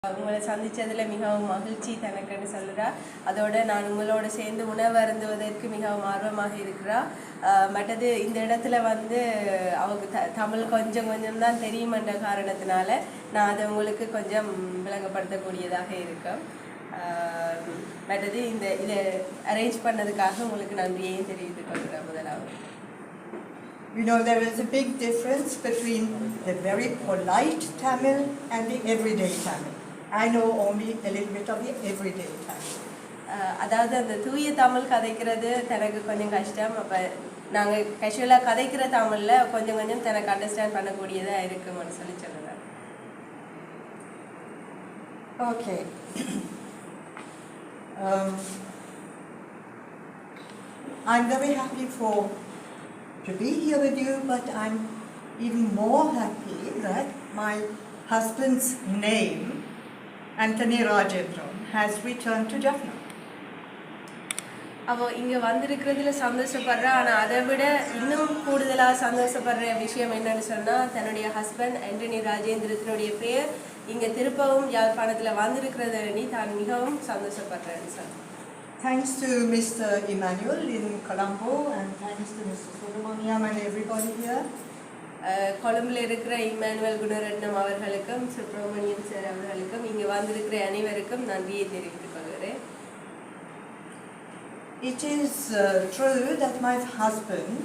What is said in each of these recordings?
உங்களை சந்தித்ததில் மிகவும் மகிழ்ச்சி தனக்குன்னு சொல்கிறா. அதோடு நான் உங்களோட சேர்ந்து உணவு அருந்துவதற்கு மிகவும் ஆர்வமாக இருக்கிறா. மற்றது இந்த இடத்துல வந்து அவங்க தமிழ் கொஞ்சம் கொஞ்சம் தான் தெரியுமென்ற காரணத்தினால நான் அதை உங்களுக்கு கொஞ்சம் விளங்கப்படுத்தக்கூடியதாக இருக்கும். மற்றது இதை அரேஞ்ச் பண்ணதுக்காக உங்களுக்கு நன்றியையும் தெரிவித்துக் கொள்கிறேன். முதலாவது, you know, there is a big difference between the very polite Tamil and the everyday Tamil. I know only a little bit of the everyday Tamil. அதாவது அந்த தூய தமிழ் கதைக்கிறது எனக்கு கொஞ்சம் கஷ்டம். அப்போ நாங்கள் கேஷுவலாக கதைக்கிற தமிழில் கொஞ்சம் கொஞ்சம் தனக்கு அண்டர்ஸ்டாண்ட் பண்ணக்கூடியதாக இருக்குன்னு சொல்லி சொல்லுவேன். Okay. I'm very happy to be here with you, but I'm even more happy that my husband's name, Anthony Rajendran, has returned to Jaffna. அவள் இங்கே வந்திருக்கிறதுல சந்தோஷப்படுறா. ஆனால் அதை விட இன்னும் கூடுதலாக சந்தோஷப்படுற விஷயம் என்னன்னு சொன்னால், தன்னுடைய ஹஸ்பண்ட் ஆண்டனி ராஜேந்திரத்தினுடைய பேர் இங்கே திருப்பவும் யாழ்ப்பாணத்தில் வந்திருக்கிறது எண்ணி தான் மிகவும் சந்தோஷப்படுறேன்னு சொன்னான். Thanks to Mr. Emmanuel in Colombo and thanks to Mr. Subramaniam and everybody here. கொழும்பில் இருக்கிற இம்மானுவேல் குணரட்னம் அவர்களுக்கும் சுப்பிரமணியம் சார் அவர்களுக்கும் இங்கே வந்திருக்கிற அனைவருக்கும் நன்றியை தெரிவித்துக் கொள்கிறேன். It is true that my husband,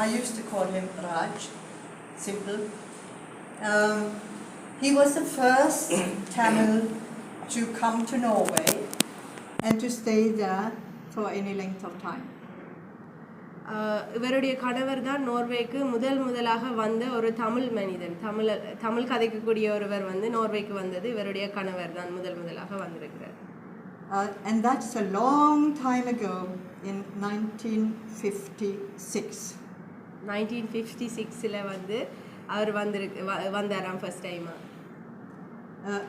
I used to call him Raj, simple. He was the first Tamil to come to Norway and to stay there for any length of time. இவருடைய கணவர் தான் நோர்வேக்கு முதலாக வந்த ஒரு தமிழ் மனிதன். தமிழ் கதைக்கக்கூடிய ஒருவர் வந்து நோர்வேக்கு வந்தது இவருடைய கணவர் தான் முதலாக வந்திருக்கிறார். And that's a long time ago in 1956. 1956ல வந்து அவர் வந்தாராம் ஃபர்ஸ்ட் டைமா.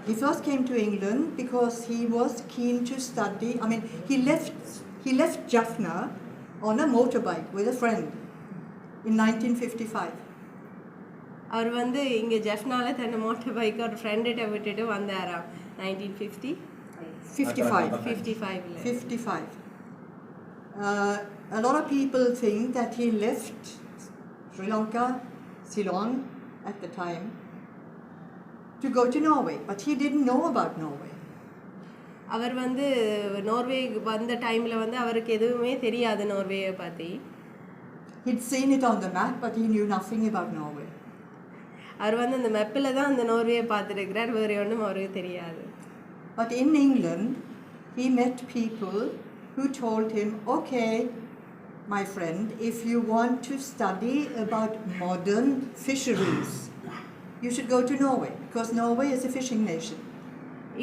He first came to England because he was keen to study. I mean, he left Jaffna on a motorbike with a friend in 1955. அவர் வந்து இங்கே ஜஃப்னால தன்னை motor bike ஒரு ஃப்ரெண்ட்ட விட்டுட்டு வந்தாராம் 1955. A lot of people think that he left Sri Lanka, Ceylon at the time, to go to Norway, but he didn't know about Norway. அவர் வந்து Norway வந்த டைமில் வந்து அவருக்கு எதுவுமே தெரியாது நோர்வேயை பற்றி. He'd seen it on the map, but he knew nothing about Norway. அவர் வந்து அந்த மேப்பில் தான் அந்த நோர்வேயை பார்த்துருக்கிறார், வேறு ஒன்றும் அவருக்கு தெரியாது. But in England, he met people who told him, okay, my friend, if you want to study about modern fisheries, you should go to Norway, because Norway is a fishing nation.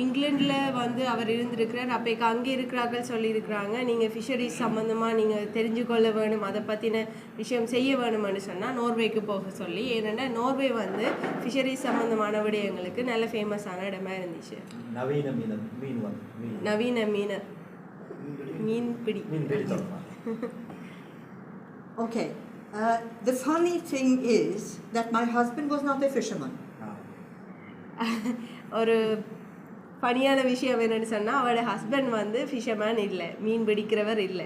இங்கிலாண்டில் வந்து அவர் இருந்திருக்கிறார். அப்போ அங்கே இருக்கிறார்கள் சொல்லியிருக்கிறாங்க, நீங்கள் fisheries சம்மந்தமாக நீங்கள் தெரிஞ்சுக்கொள்ள வேணும், அதை பற்றின விஷயம் செய்ய வேணும்னு சொன்னால் நோர்வேக்கு போக சொல்லி. ஏன்னா நோர்வே வந்து ஃபிஷரிஸ் சம்மந்தமான விடயங்களுக்கு நல்ல ஃபேமஸான இடமா இருந்துச்சு. நவீன மீன்பிடி. Okay. The funny thing is that my husband was not a fisherman. ஒரு பணியான விஷயம் என்னன்னு சொன்னால், அவரோட ஹஸ்பண்ட் வந்து ஃபிஷர்மேன் இல்லை, மீன் பிடிக்கிறவர் இல்லை.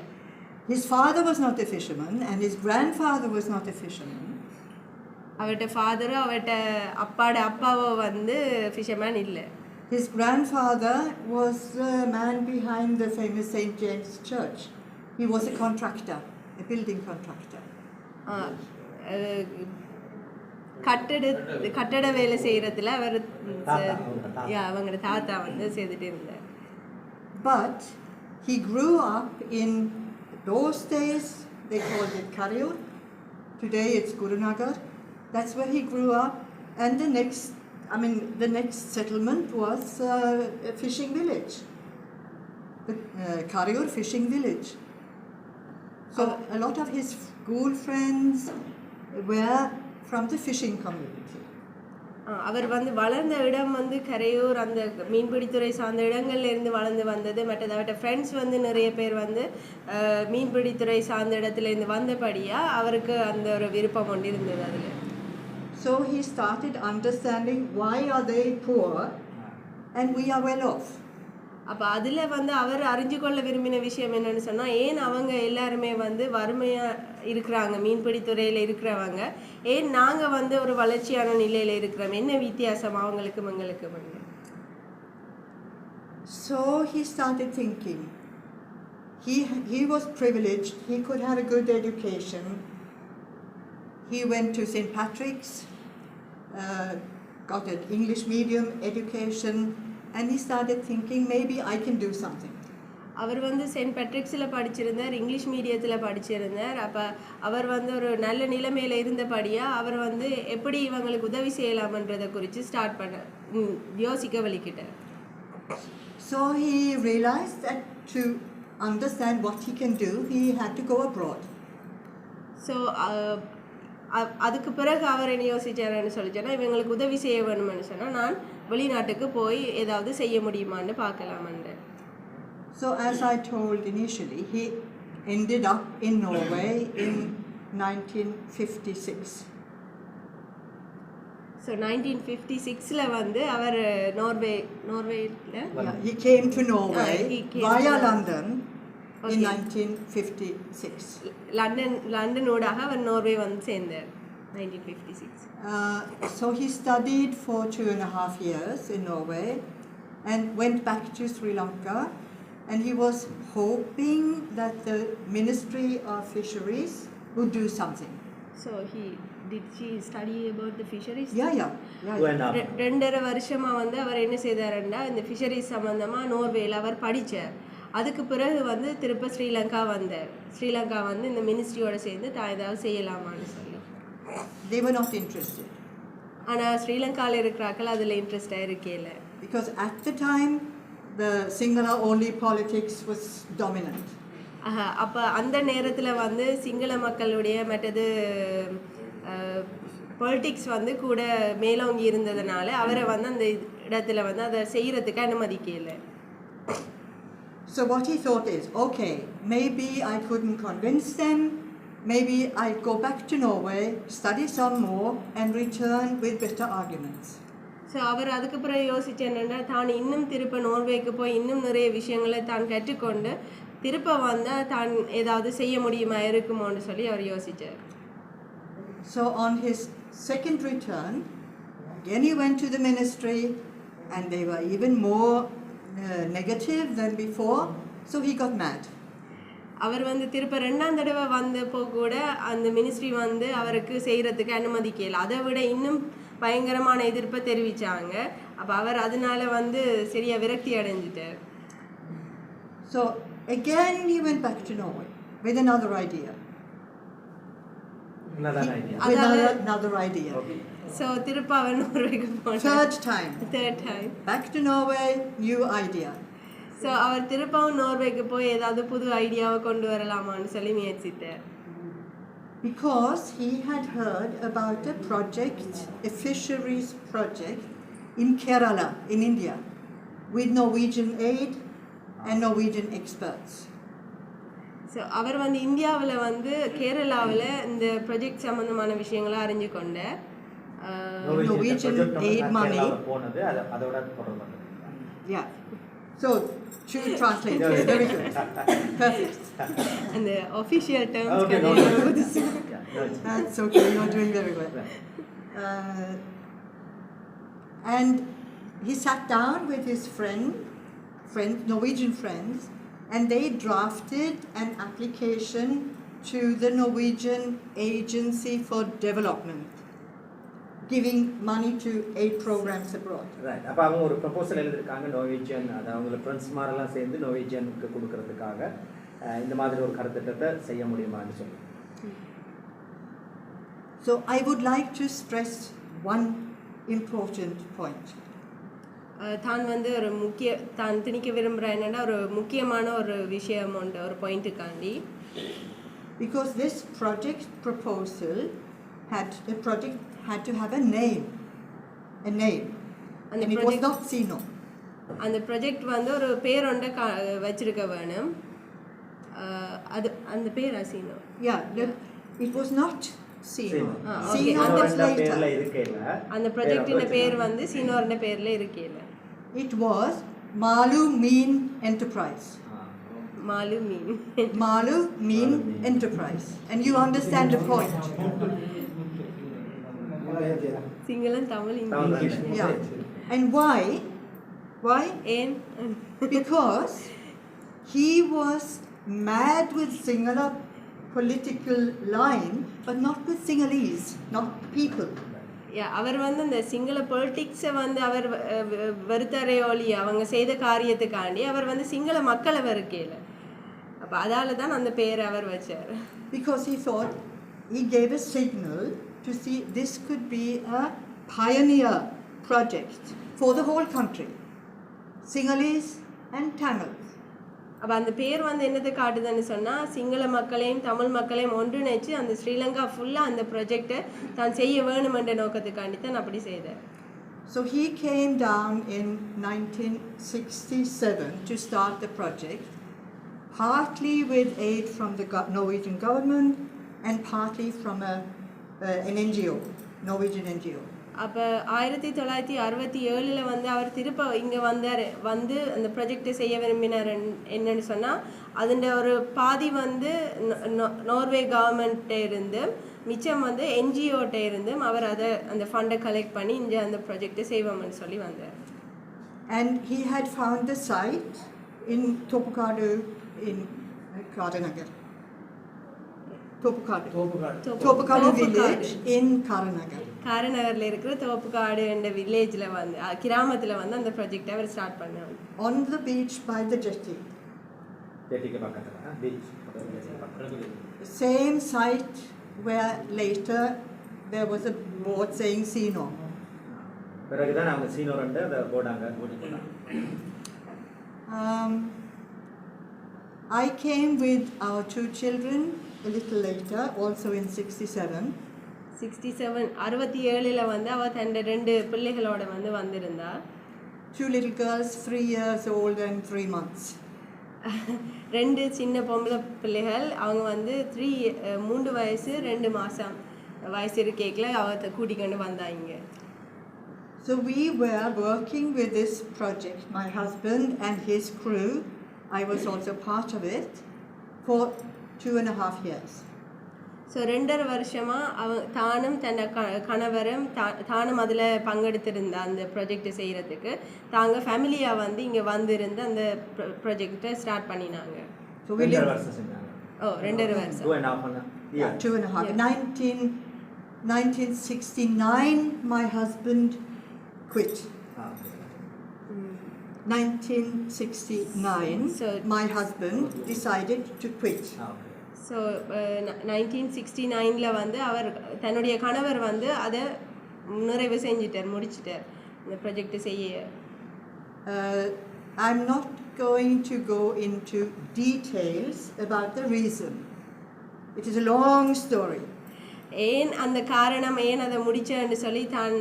His father was not a fisherman and his grandfather was not a fisherman. அவரோட ஃபாதரும் அவரோட அப்பாவோ வந்து ஃபிஷர்மேன் இல்லை. His grandfather was the man behind the famous St. James Church. He was a contractor, a building contractor. கட்டட வேலை செய்கிறதுல அவர் அவங்களோட தாத்தா வந்து செய்துட்டு இருந்தார். But he grew up in those days, they called it Karur. Today it's Gurunagar. That's where he grew up. And the next settlement was a fishing village. The Karur fishing village. So a lot of his school friends were from the fishing community. அவர் வந்து வளர்ந்த இடம் வந்து கரையூர், அந்த மீன்பிடித்துறை சார்ந்த இடங்கள்ல இருந்து வளர்ந்து வந்தது. மற்றது அவர்கிட்ட ஃப்ரெண்ட்ஸ் வந்து நிறைய பேர் வந்து மீன்பிடித்துறை சார்ந்த இடத்துல இருந்து வந்தபடியா அவருக்கு அந்த ஒரு விருப்பம் ஒன்று இருந்தது அதில். So he started understanding why are they poor and we are well off. அப்போ அதில் வந்து அவர் அறிஞ்சு கொள்ள விரும்பின விஷயம் என்னன்னு சொன்னால், ஏன் அவங்க எல்லாருமே வந்து வறுமையாக இருக்கிறாங்க, மீன்பிடித்துறையில் இருக்கிறவங்க, ஏன் நாங்கள் வந்து ஒரு வளர்ச்சியான நிலையில் இருக்கிறோம், என்ன வித்தியாசம் அவங்களுக்கும் எங்களுக்கும் வந்து. So he started thinking. He was privileged, he could have a good education. He went to St. Patrick's, got an English medium education, and he started thinking maybe I can do something. அவர் வந்து Saint பேட்ரிக்ஸில் படிச்சிருந்தார், English மீடியத்தில் படிச்சிருந்தார். அப்போ அவர் வந்து ஒரு நல்ல நிலைமையில் இருந்தபடியாக அவர் வந்து எப்படி இவங்களுக்கு உதவி செய்யலாம்ன்றதை குறித்து ஸ்டார்ட் பண்ண யோசிக்க வலிக்கிட்டார். So he realized that to understand what he can do, he had to go abroad. So அதுக்கு பிறகு அவர் என்ன யோசிச்சாருன்னு சொல்லிச்சோன்னா, இவங்களுக்கு உதவி செய்ய வேணும்னு சொன்னால் நான் வெளிநாட்டுக்கு போய் ஏதாவது செய்ய முடியுமான்னு பார்க்கலாமன்று. So as I told initially, he ended up in Norway in 1956. So 1956ல் வந்து அவர் நோர்வேயில் he came to Norway via London in 1956. லண்டனோடாக அவர் நோர்வே வந்து சேர்ந்தார் 1956. So he studied for 2.5 years in Norway and went back to Sri Lanka, and he was hoping that the Ministry of Fisheries would do something. So did she study about the fisheries? Yeah. 2.5 வருஷமாக வந்து அவர் என்ன செய்தாருன்னா இந்த fisheries சம்மந்தமாக நோர்வேயில் அவர் படித்தார். அதுக்கு பிறகு வந்து திருப்ப ஸ்ரீலங்கா வந்தார். ஸ்ரீலங்கா வந்து இந்த மினிஸ்ட்ரியோட சேர்ந்து தான் ஏதாவது செய்யலாமான்னு சொல்லி. They were not interested. ஆனால் ஸ்ரீலங்காவில் இருக்கிறாக்கள் அதில் இன்ட்ரெஸ்டாக இருக்கேல. Because at the time the Sinhala only politics was dominant. அப்போ அந்த நேரத்தில் வந்து சிங்கள மக்களுடைய மற்றது பொலிட்டிக்ஸ் வந்து கூட மேலோங்கி இருந்ததுனால அவரை வந்து அந்த இடத்துல வந்து அதை செய்கிறதுக்கு அனுமதிக்கல. So what he thought is, okay, maybe I couldn't convince them, maybe I'd go back to Norway, study some more and return with better arguments. So அவர் அதுக்கு பிறகு யோசிச்சு என்னென்னா, தான் இன்னும் திருப்ப நோர்வேக்கு போய் இன்னும் நிறைய விஷயங்களை தான் கற்றுக்கொண்டு திருப்ப வந்தால் தான் ஏதாவது செய்ய முடியுமா இருக்குமோன்னு சொல்லி அவர் யோசித்தார். So on his second return, again he went to the ministry and they were even more negative than before, so he got mad. அவர் வந்து திருப்ப 2ஆம் தடவை வந்தப்போ கூட அந்த மினிஸ்ட்ரி வந்து அவருக்கு செய்கிறதுக்கு அனுமதிக்கல, அதை விட இன்னும் பயங்கரமான எதிர்ப்பை தெரிவித்தாங்க. அப்போ அவர் அதனால வந்து சரியாக விரக்தி அடைஞ்சிட்டார். So again he went back to Norway with another idea. Another idea. Another idea. Okay. So திருப்ப அவர் நோர்வேக்கு போனார். Third time. Back to Norway, new idea. So அவர் திருப்பவும் நோர்வேக்கு போய் ஏதாவது புது ஐடியாவை கொண்டு வரலாமான்னு சொல்லி முயற்சித்தார். Because he had heard about a project, a fisheries project in Kerala, in India, with Norwegian aid and Norwegian experts. So அவர் வந்து இந்தியாவில் வந்து கேரளாவில் இந்த ப்ராஜெக்ட் சம்மந்தமான விஷயங்களை அறிஞ்சு கொண்ட Norwegian aid money. Yeah. So, should translate. Very good. Perfect. And the official terms. Okay, That's okay. You're doing very well. And he sat down with his Norwegian friends, and they drafted an application to the Norwegian Agency for Development, giving money to aid programs abroad. Right. அப்ப அவங்க ஒரு proposal எழுதிருக்காங்க Norwegian, அது அவங்க friends மாதிரிலாம் சேர்ந்து நோர்வேஜியனுக்கு கொடுக்கறதுக்காக இந்த மாதிரி ஒரு கருத்திட்டத்தை செய்ய முடியுமான்னு சொல்லி. So I would like to stress one important point. தான் வந்து ஒரு தான் திணிக்க விரும்புகிறேன் என்னன்னா ஒரு முக்கியமான ஒரு விஷயம் உண்டு, ஒரு பாயிண்ட்டுக்காண்டி. Because this project proposal had to have a name, and it was not Senor. அந்த ப்ராஜெக்ட் வந்து ஒரு பேர் ஒன்றை வச்சிருக்க வேணும். அது அந்த பேர் Senor. Yeah, it was not Senor. okay. Senor was பேர்ல later. இருக்கேல அந்த ப்ராஜெக்டின் பேர் வந்து சீனோர்ன பேர்ல இருக்கேல. It was Malu Mean Enterprise. Malu Mean. Malu Mean Enterprise. And you understand the point. சிங்களம் Tamil English. Yeah. And why? Why? ஏன்? Because he was mad with Sinhala political line, but not with Sinhalese, not people. அவர் வந்து இந்த சிங்கள பொலிட்டிக்ஸை வந்து அவர் வெறுத்தரே ஒளி அவங்க செய்த காரியத்துக்காண்டி அவர் வந்து சிங்கள மக்களை வெறுக்கல. அப்போ அதால தான் அந்த பேரை அவர் வச்சார். Because he thought he gave a signal to see this could be a pioneer project for the whole country, Sinhalese and Tamils. அப்போ அந்த பேர் வந்து என்னத்தை காட்டுதுன்னு சொன்னால் சிங்கள மக்களையும் தமிழ் மக்களையும் ஒன்றிணைச்சு அந்த ஸ்ரீலங்கா ஃபுல்லாக அந்த ப்ராஜெக்டை தான் செய்ய வேணுமென்ற நோக்கத்துக்காண்டி தான் அப்படி செய்தார். So he came down in 1967 to start the project, partly with aid from the Norwegian government and partly from an NGO, Norwegian NGO. அப்போ 1967 வந்து அவர் திருப்ப இங்கே வந்து அந்த ப்ராஜெக்டை செய்ய விரும்பினார். என்னன்னு சொன்னால் அதில் ஒரு பாதி வந்து நார்வே கவர்மெண்ட்டே இருந்து மிச்சம் வந்து என்ஜிஓட்டே இருந்து அவர் அதை அந்த ஃபண்டை கலெக்ட் பண்ணி இங்கே அந்த ப்ராஜெக்டை செய்வோம்னு சொல்லி வந்தார். And he had found the site in Topukadu in Karanagar. Topukadu village in Karanagar. காரநகரில் இருக்கிற தோப்புக்காடு என்ற வில்லேஜில் வந்து கிராமத்தில் வந்து அந்த ப்ராஜெக்டை அவர் ஸ்டார்ட் பண்ணாங்க. On the beach by the jetty. Same site where later there was a board saying Senor. பிறகுதான் அவங்க சீனோர் அந்த போர்டாங்க போட்டுட்டாங்க. I came with our 2 children a little later, also in 67. 67 வந்து அவள் தன் 2 பிள்ளைகளோட வந்து வந்திருந்தா. 2 little girls, 3 years old and 3 months. 2 சின்ன பொம்பளை பிள்ளைகள் அவங்க வந்து 3 வயசு 2 மாதம் வயசு இருக்கேக்கில் அவத்தை கூட்டிக்கொண்டு வந்தாங்க. So we were working with this project, my husband and his crew. I was also part of it for 2.5 years. So 2.5 வருஷமாக தானும் தன் கணவரும் தானும் அதில் பங்கெடுத்திருந்த அந்த ப்ராஜெக்டை செய்கிறதுக்கு தாங்க ஃபேமிலியாக வந்து இங்கே வந்திருந்து அந்த ப்ராஜெக்டை ஸ்டார்ட் பண்ணினாங்க. So we lived 2.5 வருஷம். 2.5. 1969 my husband quit. 1969 my husband decided to quit. So 1969 வந்து அவர் தன்னுடைய கணவர் வந்து அதை நிறைவு முடிச்சிட்டார் இந்த ப்ராஜெக்ட் செய்ய. I'm not going to go into details about the reason. It is a long story. ஏன் அந்த காரணம் ஏன் அதை முடிச்சேன்னு சொல்லி தான்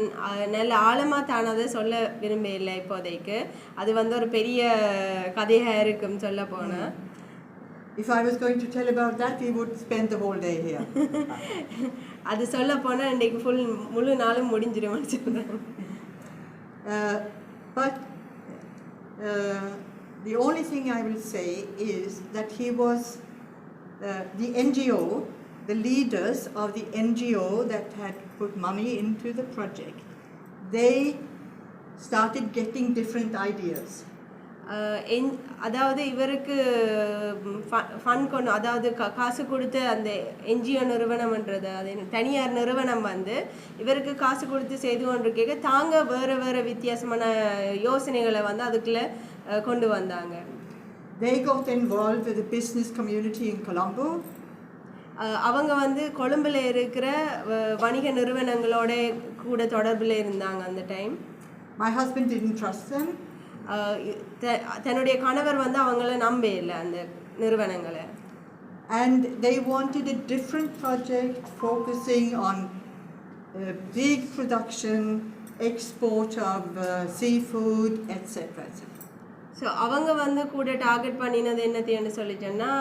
நல்ல ஆழமாக தான் அதை சொல்ல விரும்பவில்லை இப்போதைக்கு. அது வந்து ஒரு பெரிய கதையாக இருக்கும் சொல்ல போனால். If I was going to tell about that, we would spend the whole day here. அது சொல்ல போனால் இன்றைக்கு முழு நாளும் முடிஞ்சிடும்னு சொல்கிறேன். But the only thing I will say is that he was the NGO, the leaders of the NGO that had put money into the project. They started getting different ideas. அதாவது இவருக்கு fund கொண்டு அதாவது காசு கொடுத்து அந்த NGO நிறுவனம்ன்றது அது தனியார் நிறுவனம் வந்து இவருக்கு காசு கொடுத்து செய்து கொண்டிருக்க தாங்க வேறு வித்தியாசமான யோசனைகளை வந்து அதுக்குள்ளே கொண்டு வந்தாங்க. They got involved with the business community in Colombo. அவங்க வந்து கொழும்பில் இருக்கிற வணிக நிறுவனங்களோட கூட தொடர்பில் இருந்தாங்க அந்த time. My husband didn't trust them. தன்னுடைய கணவர் வந்து அவங்கள நம்பல அந்த நிறுவனங்களை. And they wanted a different project focusing on big production, export of seafood, etc. So அவங்க வந்து கூட டார்கெட் பண்ணினது என்னத்தைன்னு சொல்லிட்டோன்னா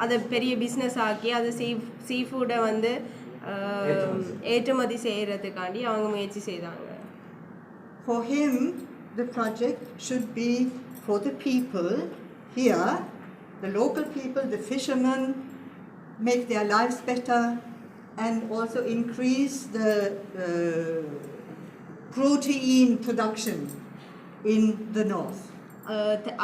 அதை பெரிய பிஸ்னஸ் ஆக்கி அது சீ ஃபுட்டை வந்து ஏற்றுமதி செய்கிறதுக்காண்டி அவங்க முயற்சி செய்தாங்க. For him, the project should be for the people here, the local people, the fishermen, make their lives better and also increase the protein production in the north.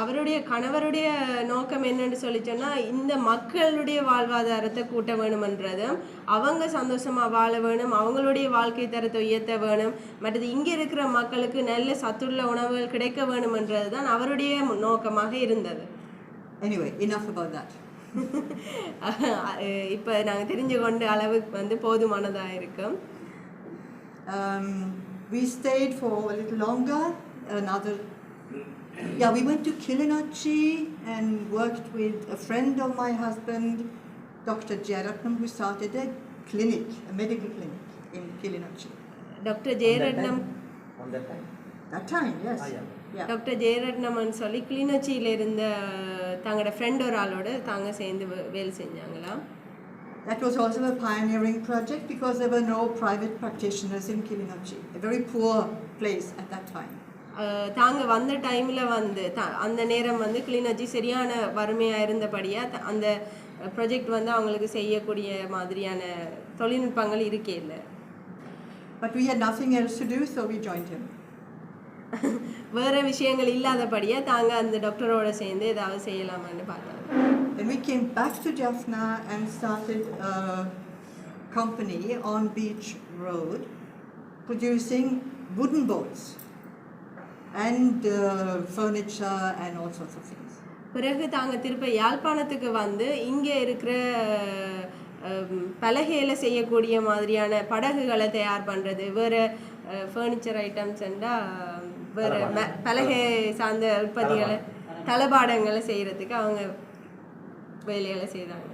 அவருடைய கணவருடைய நோக்கம் என்னன்னு சொல்லி சொன்னால் இந்த மக்களுடைய வாழ்வாதாரத்தை கூட்ட வேணுமன்றதும் அவங்க சந்தோஷமாக வாழ வேணும், அவங்களுடைய வாழ்க்கை தரத்தை உயர்த்த வேணும், மற்றது இங்கே இருக்கிற மக்களுக்கு நல்ல சத்துள்ள உணவுகள் கிடைக்க வேணுமன்றது தான் அவருடைய நோக்கமாக இருந்தது. Anyway, enough about that. இப்போ நாங்கள் தெரிஞ்சு கொண்ட அளவுக்கு வந்து போதுமானதாக இருக்கும். We stayed for a little longer. We went to Kilinochchi and worked with a friend of my husband, Dr. Jayaratnam, who started a clinic, a medical clinic in Kilinochchi. Dr. Jayaratnam. On that time? That time, yes. Yeah. Dr. Jayaratnamன்னு சொல்லி கிளிநொச்சியில் இருந்த தங்களோட friend ஒரு ஆளோட தாங்க சேர்ந்து வேலை செஞ்சாங்களா. That was also a pioneering project because there were no private practitioners in Kilinochchi, a very poor place at that time. தாங்க வந்த டைமில் வந்து அந்த நேரம் வந்து கிளிநொச்சி சரியான வறுமையாக இருந்தபடியாக அந்த ப்ராஜெக்ட் வந்து அவங்களுக்கு செய்யக்கூடிய மாதிரியான தொழில்நுட்பங்கள் இருக்கே இல்லை. But we had nothing else to do, so we joined him. வேறு விஷயங்கள் இல்லாதபடியாக தாங்க அந்த டாக்டரோட சேர்ந்து ஏதாவது செய்யலாமான்னு பார்த்தாங்க. Then we came back to Jaffna and started a company on Beach Road producing wooden boats and furniture and all sorts of things. பிறகு தாங்க திருப்ப யாழ்ப்பாணத்துக்கு வந்து இங்கே இருக்கிற பலகையில் செய்யக்கூடிய மாதிரியான படகுகளை தயார் பண்ணுறது, வேறு ஃபர்னிச்சர் ஐட்டம்ஸ் வேறு பலகை சார்ந்த உற்பத்திகளை தளபாடங்களை செய்கிறதுக்கு அவங்க வேலைகளை செய்தாங்க.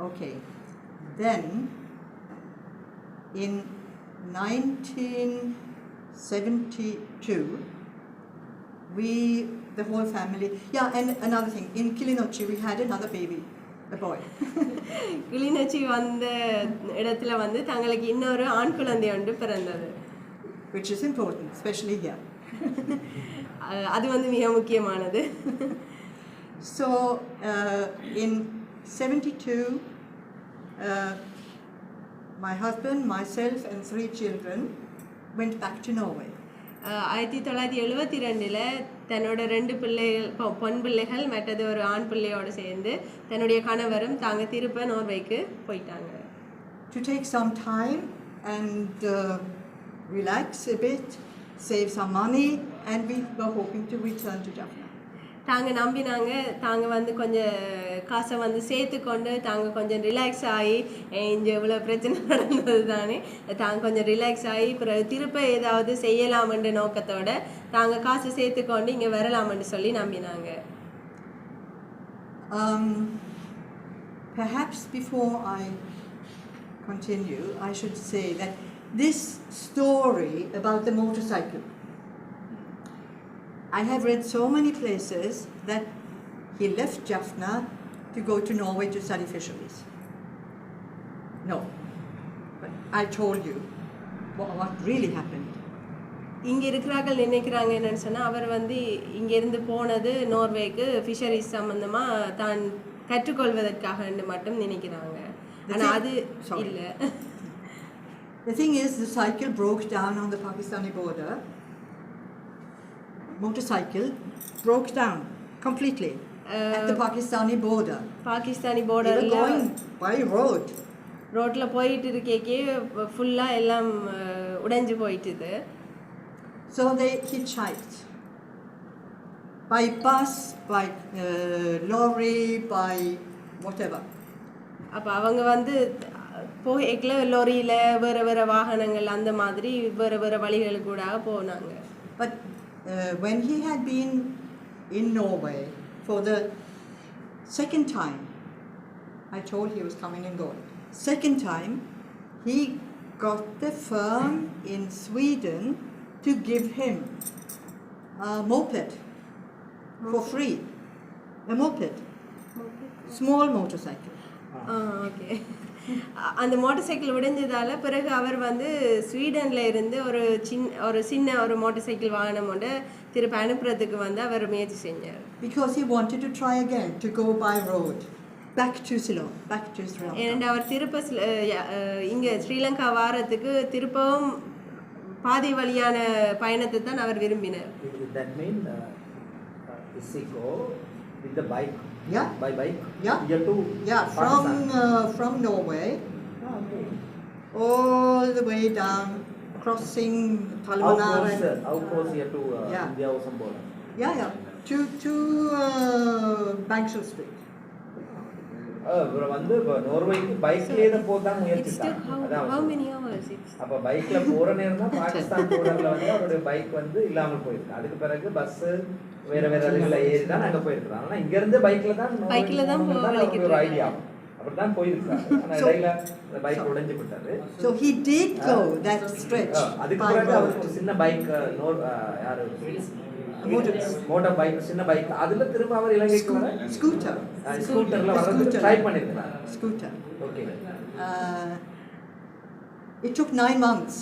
Okay, then in 1972 the whole family, and another thing, in Kilinochchi we had another baby, a boy. Kilinochchi வந்த இடத்துல வந்து தங்களுக்கு இன்னொரு ஆண் குழந்தை ஒன்று பிறந்தது. Which is important, especially here. அது வந்து மிக முக்கியமானது. So in 72 my husband, myself and 3 children went back to Norway. 1972 தன்னோட 2 பிள்ளைகள், பொன் பிள்ளைகள் மற்றது ஒரு ஆண் பிள்ளையோடு சேர்ந்து தன்னுடைய கணவரும் தாங்க திருப்ப நோர்வேக்கு போயிட்டாங்க. To take some time and relax a bit, save some money, and we were hoping to return to Jaffna. தாங்க நம்பினாங்க, தாங்க வந்து கொஞ்சம் காசை வந்து சேர்த்துக்கொண்டு தாங்க கொஞ்சம் ரிலாக்ஸ் ஆகி, இங்கே இவ்வளோ பிரச்சனை நடந்தது தானே, தாங்க கொஞ்சம் ரிலாக்ஸ் ஆகி பிறகு திருப்ப ஏதாவது செய்யலாமென்ற நோக்கத்தோட தாங்க காசை சேர்த்துக்கொண்டு இங்கே வரலாமென்று சொல்லி நம்பினாங்க. Perhaps before I continue, I should say that this story about the motorcycle, I have read so many places that he left Jaffna to go to Norway to study fisheries. No, but I told you what really happened. இங்கே இருக்கிறார்கள் நினைக்கிறாங்க என்னன்னு சொன்னால், அவர் வந்து இங்கேருந்து போனது நோர்வேக்கு fisheries சம்மந்தமாக தான் கற்றுக்கொள்வதற்காக மட்டும் நினைக்கிறாங்க. ஆனால் அது இல்லை. The thing is, the cycle broke down on the Pakistani border. Motorcycle broke down completely at the Pakistani border. Pakistani They border were going by road. ரோட்ல போயிட்டு இருக்கே ஃபுல்லா எல்லாம் உடைஞ்சு போயிட்டுது. So they hitchhiked by bus, by lorry, by whatever. அப்ப அவங்க வந்து போய்க்கல லோரியில வேற வாகனங்கள் அந்த மாதிரி வேற வழிகளுக்கு கூட போனாங்க. But when he had been in Norway for the second time, I told he was coming and going. Second time, he got the firm in Sweden to give him a moped for free. A moped. Small motorcycle. Okay. அந்த motor cycle உடைஞ்சதால பிறகு அவர் வந்து ஸ்வீடன்ல இருந்து ஒரு சின்ன ஒரு motor cycle வாகனம் ஒன்று திருப்பி அனுப்புறதுக்கு வந்து அவர் முயற்சி செஞ்சார். Because he wanted to try again to go by road back to Ceylon, back to Sri Lanka. And அவர் திருப்ப இங்க ஸ்ரீலங்கா வாரத்துக்கு திருப்பவும் பாதை வழியான பயணத்தை தான் அவர் விரும்பினார். That mean is he go with the bike? Yeah. By bike? Yeah. Here to From Norway. Okay. All the way down, crossing Talmanar. How close here to Yeah. India or some border? Yeah. To Bankshal Street. இவர் வந்து நோர்வேக்கு பைக்லேயே தான் போதான் It's முயற்சித்தார். still அதான் how many hours? அப்போ பைக்கில் போகிற நேரம் தான் பாகிஸ்தான் போர்டரில் வந்து அவருடைய பைக் வந்து இல்லாமல் போயிருக்கு. அதுக்கு பிறகு பஸ்ஸு வேறு இதுல ஏறி தான் அங்கே போயிருக்கிறாங்க. ஆனால் இங்கேருந்து பைக்கில் தான் அவருக்கு ஒரு ஐடியா அப்படி தான் போயிருக்காரு. ஆனால் இடையில அந்த பைக் உடைஞ்சு விட்டாரு. So he did go that stretch. அதுக்கு பிறகு அவருக்கு ஒரு சின்ன பைக் யார் மோட்டார் பைக் சின்ன பைக் அதுல திரும்ப அவர் இலங்கைக்கு வர ஸ்கூட்டர்ல வரது ட்ரை பண்ணிருக்காரு. Scooter. Okay. It took 9 months.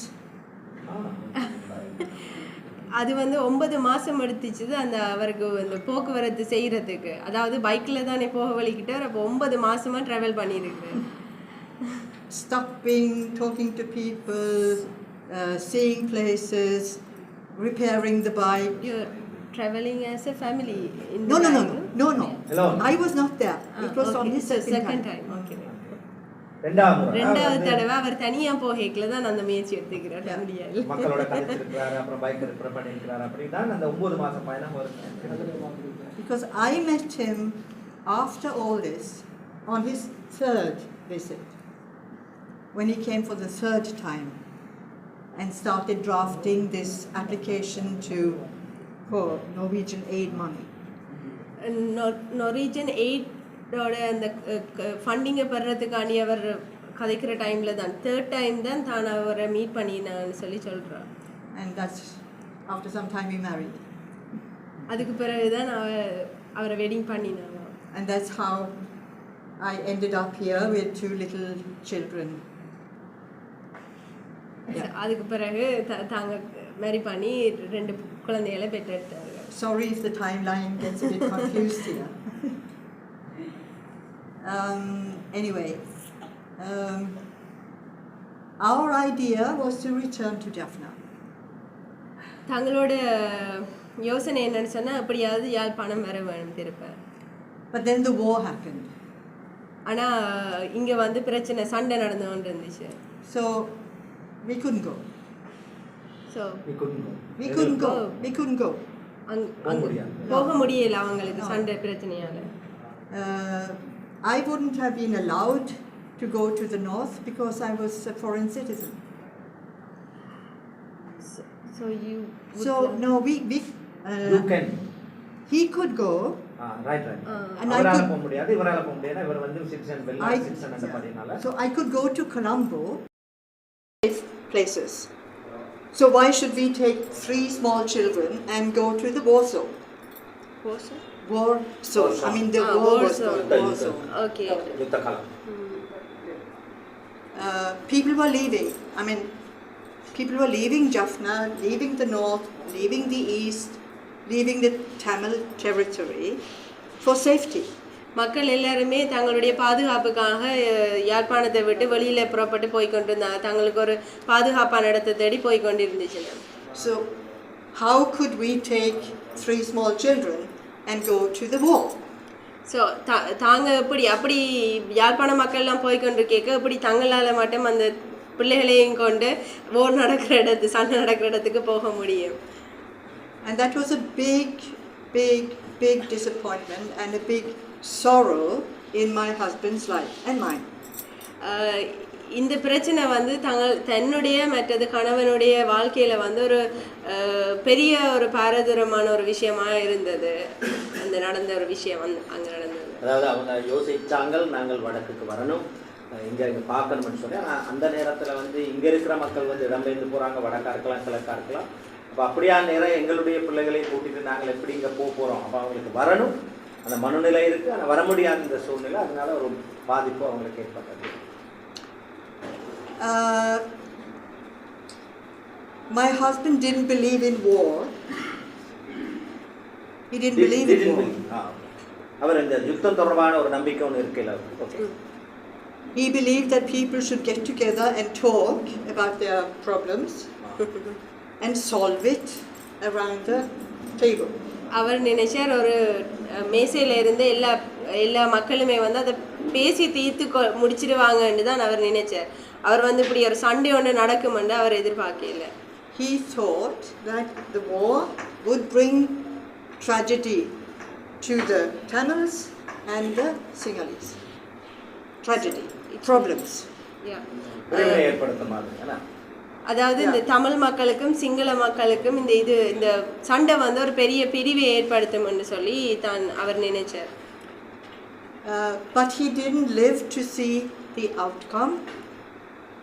அது வந்து 9 மாசம் எடுத்துச்சு அந்த அவருக்கு அந்த போக்குவரத்து செய்யறதுக்கு. அதாவது பைக்ல தானே போக வலிக்கிட்டார். அப்போ 9 மாசமா டிராவல் பண்ணிருக்கு. Stopping, talking to people, seeing places, repairing the bike. You're traveling as a family in No. Alone. I was not there. It was on his second time. Okay. ரெண்டாவது தடவை அவர் தனியா போகல தான் அந்த முயற்சி எடுத்துக்கிறார் ஃபேமிலியால. மக்களோட கலந்துக்கிறாரு, அப்புறம் பைக் ரிப்பேர் பண்ணிருக்காரு. அப்படி தான் அந்த 9 மாசம் பயணம் வருது. Because I met him after all this on his third visit, when he came for the third time and started drafting this application for Norwegian aid money. Norwegian aid அந்த ஃபண்டிங்கை பெறதுக்காண்டி அவர் கதைக்கிற டைம்ல தான் தேர்ட் டைம் தான் தான் அவரை meet பண்ணினான்னு சொல்லி சொல்றான். And that's after some time we married. அதுக்கு பிறகு தான் அவரை வெட்டிங் பண்ணினாங்க. And that's how I ended up here with 2 little children. அதுக்கு பிறகு தாங்க மேரி பண்ணி 2 குழந்தைகளை பெற்றெடுத்தாங்க. Sorry if the timeline gets a bit confused here. Anyway, our idea was to return to Jaffna. தங்களோட யோசனை என்னன்னு சொன்னா எப்படியாவது யாழ்ப்பாணம் வர வேணும் திருப்ப. But then the war happened. ஆனா இங்க வந்து பிரச்சனை சண்டை நடந்து கொண்டு இருந்துச்சு. So we couldn't go. We couldn't go. போக முடியல அவங்களுக்கு சண்டை பிரச்சனையால. I wouldn't have been allowed to go to the north because I was a foreign citizen. So no, we you can. He could go. Right. And I could. So I could go to Colombo. Places. So why should we take 3 small children and go to the Warsaw? Warsaw. I mean the war was Warsaw. Okay. People were leaving. I mean, people were leaving Jaffna, leaving the north, leaving the east, leaving the Tamil territory for safety. மக்கள் எல்லாருமே தங்களுடைய பாதுகாப்புக்காக யாழ்ப்பாணத்தை விட்டு வெளியில புறப்பட்டு போய் கொண்டிருந்தாங்க. தங்களுக்கு ஒரு பாதுகாப்பான இடத்தை தேடி போய் கொண்டிருந்துச்சு. So how could we take 3 small children and go to the war? So தாங்க அப்படி யாழ்ப்பாண மக்கள்லாம் போய் கொண்டு கேட்க இப்படி தங்களால் மட்டும் அந்த பிள்ளைகளையும் கொண்டு சண்டை நடக்கிற இடத்துக்கு போக முடியும். And that was a big disappointment and a big sorrow in my husband's life and mine. இந்த பிரச்சனை வந்து தன்னுடைய மற்றது கணவனுடைய வாழ்க்கையில வந்து ஒரு பெரிய ஒரு பாரதூரமான ஒரு விஷயமா இருந்தது. அந்த நடந்த ஒரு விஷயம் அங்க நடந்தது. அதாவது அவங்க யோசிச்சாங்க நாங்கள் வடக்குக்கு வரணும், இங்க பார்க்கணும்னு சொல்லி. ஆனால் அந்த நேரத்தில் வந்து இங்க இருக்கிற மக்கள் வந்து இடம்பெயர்ந்து போறாங்க, வடக்கா இருக்கலாம் கிழக்கா இருக்கலாம். அப்போ அப்படியான நேரம் எங்களுடைய பிள்ளைகளை கூட்டிட்டு நாங்கள் எப்படி இங்கே போகிறோம். அப்போ அவங்களுக்கு வரணும், அந்த மனநிலை இருக்குது, ஆனால் வர முடியாத இந்த சூழ்நிலை. அதனால ஒரு பாதிப்பு அவங்களுக்கு ஏற்பட்டது? My husband didn't believe in war. He didn't believe in war. அவர் இந்த யுத்தம் தொடர்பான ஒரு நம்பிக்கை ஒன்று இருக்கல. Okay. He believed that people should get together and talk about their problems and solve it around the table. அவர் நினைச்சார் ஒரு மேசையில இருந்து எல்லா மக்களுமே வந்து அதை பேசி தீர்த்து முடிச்சிடுவாங்கன்னு தான் அவர் நினைச்சார். அவர் வந்து இப்படி ஒரு சண்டை ஒன்று நடக்குமென்று அவர் எதிர்பார்க்கல. He thought that the war would bring tragedy to the Tamils and the Sinhalese. Tragedy, problems. அதாவது இந்த தமிழ் மக்களுக்கும் சிங்கள மக்களுக்கும் இந்த சண்டை வந்து ஒரு பெரிய பிரிவை ஏற்படுத்தும் என்று சொல்லி தான் அவர் நினைச்சார். But he didn't live to see the outcome.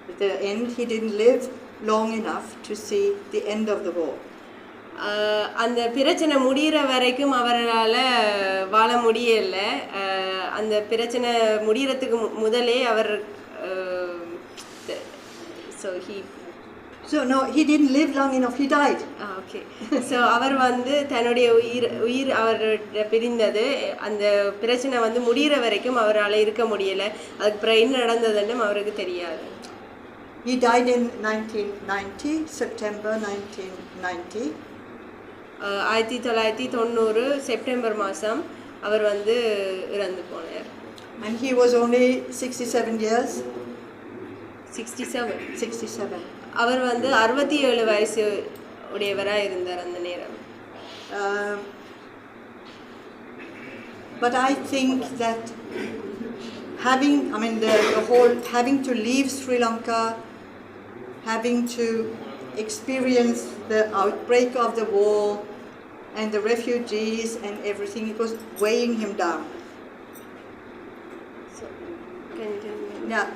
At the end, he didn't live long enough to see the end of the war. அந்த பிரச்சனை முடிகிற வரைக்கும் அவரால் வாழ முடியல. அந்த பிரச்சனை முடிகிறதுக்கு முதலே அவர் he didn't live long enough, he died. Okay. So அவர் வந்து தன்னுடைய உயிர் அவர் பிரிந்தது. அந்த பிரச்சனை வந்து முடிகிற வரைக்கும் அவரால் இருக்க முடியல. அதுக்கு அப்புறம் என்ன நடந்ததுன்னு அவருக்கு தெரியாது. He died in 1990, September 1990. 1990 September மாதம் அவர் வந்து இறந்து போனார். And he was only 67 years. 67. அவர் வந்து 67 வயசு உடையவராக இருந்தார் அந்த நேரம். But I think that having to leave Sri Lanka, having to experience the outbreak of the war and the refugees and everything, it was weighing him down. So, can you tell me? Yeah.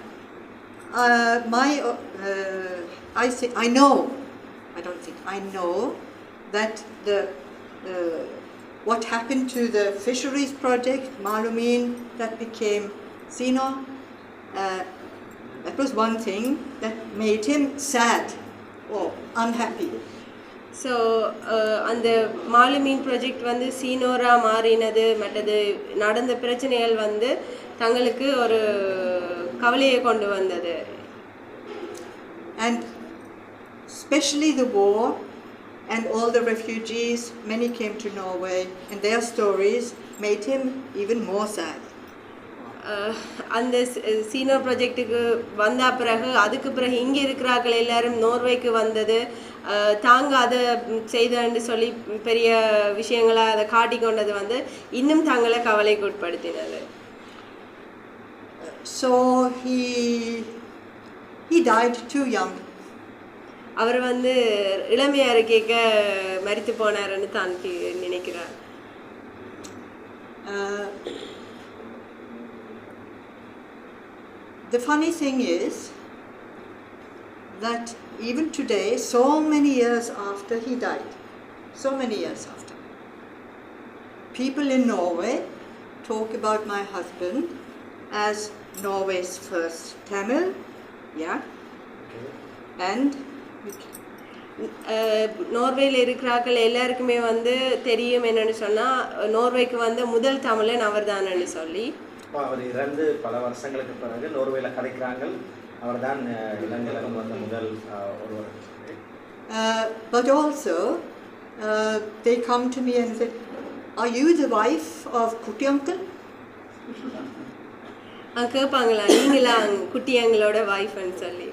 I know that what happened to the fisheries project, Malumin, that became Senor, that was one thing that made him sad or unhappy. So அந்த மாலுமீன் project வந்து சீனோரா மாறினது மற்றது நடந்த பிரச்சனைகள் வந்து தங்களுக்கு ஒரு கவலையை கொண்டு வந்தது. And especially the war and all the refugees, many came to Norway and their stories made him even more sad. அந்த சீனோர் ப்ராஜெக்ட்டுக்கு வந்த பிறகு அதுக்கு பிறகு இங்கே இருக்கிறார்கள் எல்லாரும் நோர்வேக்கு வந்தது. தாங்க அதை செய்தன்னு சொல்லி பெரிய விஷயங்களாக அதை காட்டிக்கொண்டது வந்து இன்னும் தங்களை கவலைக்கு உட்படுத்தினது. So he died too young. அவர் வந்து இளமையா இருக்க மரித்து போனாருன்னு தான் நினைக்கிறார். The funny thing is that even today, so many years after he died, people in Norway talk about my husband as Norway's first Tamil, yeah, and நோர்வேல இருக்கிறார்கள் எல்லாருக்குமே வந்து தெரியும் என்னன்னு சொன்னால் நோர்வேக்கு வந்து முதல் தமிழன் அவர் தானன்னு சொல்லி. அவர் இறந்து பல வருஷங்களுக்கு பிறகு நோர்வேல கதைக்கிறாங்க அவர் தான் இளஞ்சலகம் வந்த முதல் ஒருவர். But also they come to me and say, are you the wife of Kutti uncle? கேட்பாங்களா நீங்களா குட்டி அங்களோட வைஃப்னு சொல்லி.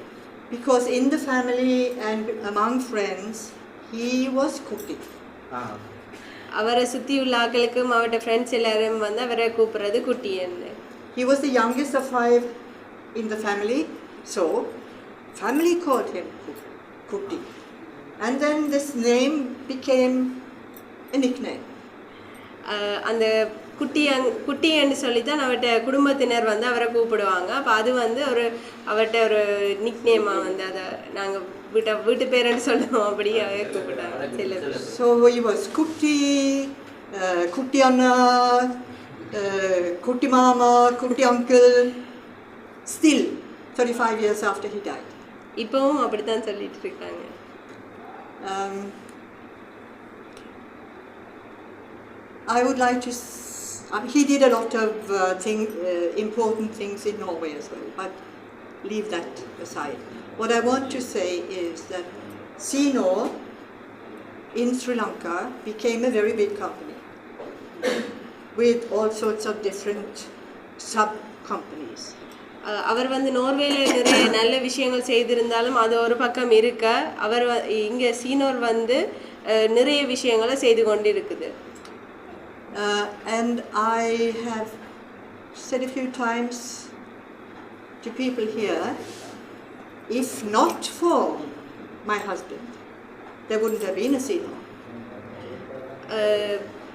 Because in the family and among friends he was Kutti. அவரை சுற்றி உள்ள ஆக்களுக்கும் அவரோட ஃப்ரெண்ட்ஸ் எல்லாரும் வந்து அவரை கூப்பிடுறது குட்டின்னு. He was the youngest of 5 in the family, so family called him Kutti. And then this name became a nickname. அந்த குட்டின்னு சொல்லி தான் அவர்கிட்ட குடும்பத்தினர் வந்து அவரை கூப்பிடுவாங்க. அப்போ அது வந்து அவர்கிட்ட ஒரு நிக்நேமாக வந்து அதை நாங்கள் வீட்டு பேருன்னு சொல்லுவோம், அப்படி அவரே கூப்பிட்டாங்க சில. So he was Kutti, Kutti Anna, Kutti Mama, Kutti Uncle. still 35 years after he died. இப்பவும் அப்படித்தான் சொல்லிட்டு இருக்காங்க. I would like to. He did a lot of important things in Norway as well, but leave that aside. What I want to say is that Senor in Sri Lanka became a very big company with all sorts of different sub-companies. அவர் வந்து நோர்வேல நிறைய நல்ல விஷயங்கள் செய்திருந்தாலும் அது ஒரு பக்கம் இருக்க அவர் இங்கே சீனோர் வந்து நிறைய விஷயங்களை செய்து கொண்டிருக்குது. And I have said a few times to people here, if not for my husband, there wouldn't have been a Senor.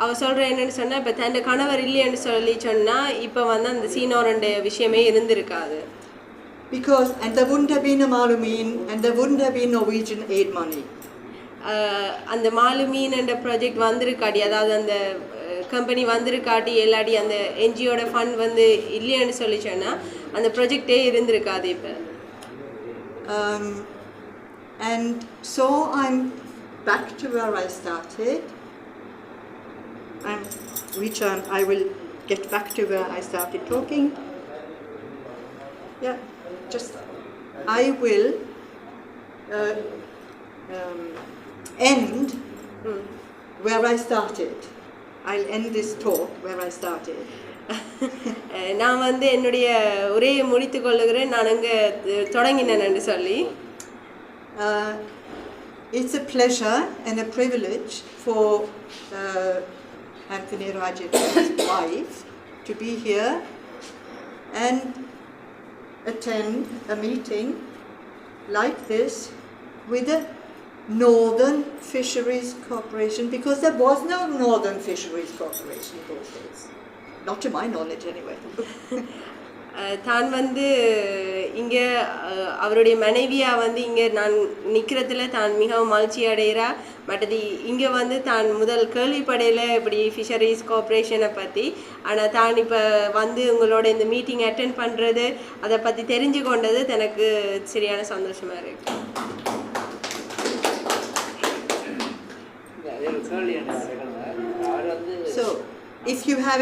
அவர் சொல்கிற என்னன்னு சொன்னால் இப்போ தன் கணவர் இல்லைன்னு சொல்லி சொன்னால் இப்போ வந்து அந்த சீனோரண்ட விஷயமே இருந்திருக்காது. And there wouldn't have been a Malumin and there wouldn't have been Norwegian aid money. அந்த மாலுமீன் என்ற ப்ராஜெக்ட் வந்திருக்காடி, அதாவது அந்த கம்பெனி வந்திருக்காட்டி எல்லாடி அந்த என்ஜிஓட ஃபண்ட் வந்து இல்லைன்னு சொல்லி சொன்னால் அந்த ப்ராஜெக்டே இருந்திருக்காது இப்போ. And so I'm back to where I started. I will get back to where I started talking. Yeah, I will end where I started. I'll end this talk where I started. நான் வந்து என்னுடைய உரையை முடித்துக் கொள்ளுகிறேன் நான் அங்கே தொடங்கினேன்னு சொல்லி. It's a pleasure and a privilege for Anthony Raj's wife to be here and attend a meeting like this with the Northern Fisheries Corporation, because there was no Northern Fisheries Corporation in those days. Not to my knowledge anyway. தான் வந்து இங்கே அவருடைய மனைவியாக வந்து இங்கே நான் நிற்கிறதுல தான் மிகவும் மகிழ்ச்சி அடைகிறா. மற்றது இங்கே வந்து தான் முதல் கேள்விப்படையில் இப்படி ஃபிஷரிஸ் கார்பரேஷனை பற்றி, ஆனால் தான் இப்போ வந்து உங்களோட இந்த மீட்டிங் அட்டென்ட் பண்ணுறது அதை பற்றி தெரிஞ்சு கொண்டது எனக்கு சரியான சந்தோஷமாக இருக்கு. So, if you have